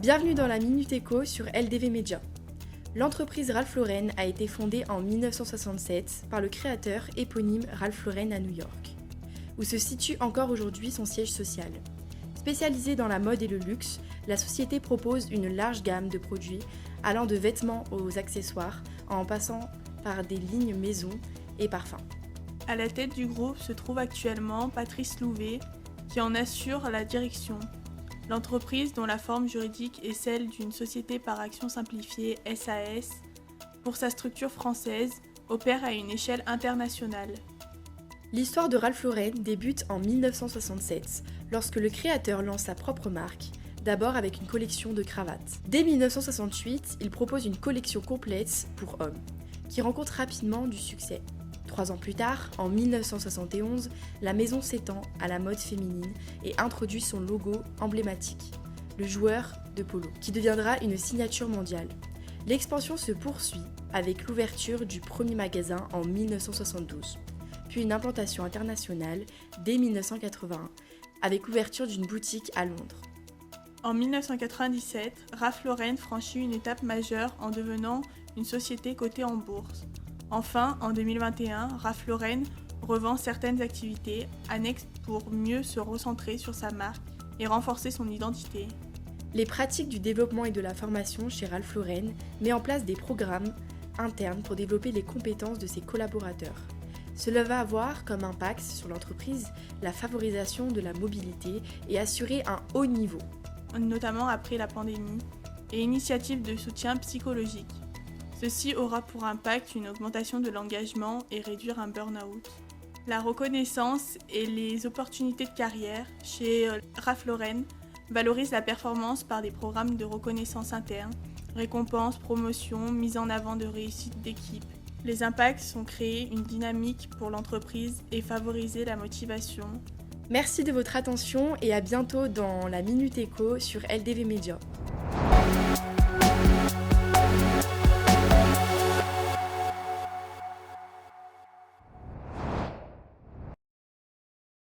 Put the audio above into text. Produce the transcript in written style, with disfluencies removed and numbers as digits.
Bienvenue dans la Minute Éco sur LDV Media. L'entreprise Ralph Lauren a été fondée en 1967 par le créateur éponyme Ralph Lauren à New York, où se situe encore aujourd'hui son siège social. Spécialisée dans la mode et le luxe, la société propose une large gamme de produits allant de vêtements aux accessoires, en passant par des lignes maison et parfums. À la tête du groupe se trouve actuellement Patrice Louvet, qui en assure la direction. L'entreprise, dont la forme juridique est celle d'une société par action simplifiée SAS, pour sa structure française, opère à une échelle internationale. L'histoire de Ralph Lauren débute en 1967, lorsque le créateur lance sa propre marque, d'abord avec une collection de cravates. Dès 1968, il propose une collection complète pour hommes, qui rencontre rapidement du succès. 3 ans plus tard, en 1971, la maison s'étend à la mode féminine et introduit son logo emblématique, le joueur de polo, qui deviendra une signature mondiale. L'expansion se poursuit avec l'ouverture du premier magasin en 1972, puis une implantation internationale dès 1981, avec l'ouverture d'une boutique à Londres. En 1997, Ralph Lauren franchit une étape majeure en devenant une société cotée en bourse. Enfin, en 2021, Ralph Lauren revend certaines activités annexes pour mieux se recentrer sur sa marque et renforcer son identité. Les pratiques du développement et de la formation chez Ralph Lauren met en place des programmes internes pour développer les compétences de ses collaborateurs. Cela va avoir comme impact sur l'entreprise la favorisation de la mobilité et assurer un haut niveau, notamment après la pandémie, et initiatives de soutien psychologique. Ceci aura pour impact une augmentation de l'engagement et réduire un burn-out. La reconnaissance et les opportunités de carrière chez Ralph Lauren valorisent la performance par des programmes de reconnaissance interne, récompenses, promotions, mise en avant de réussite d'équipe. Les impacts sont créer une dynamique pour l'entreprise et favoriser la motivation. Merci de votre attention et à bientôt dans la Minute Éco sur LDV Media.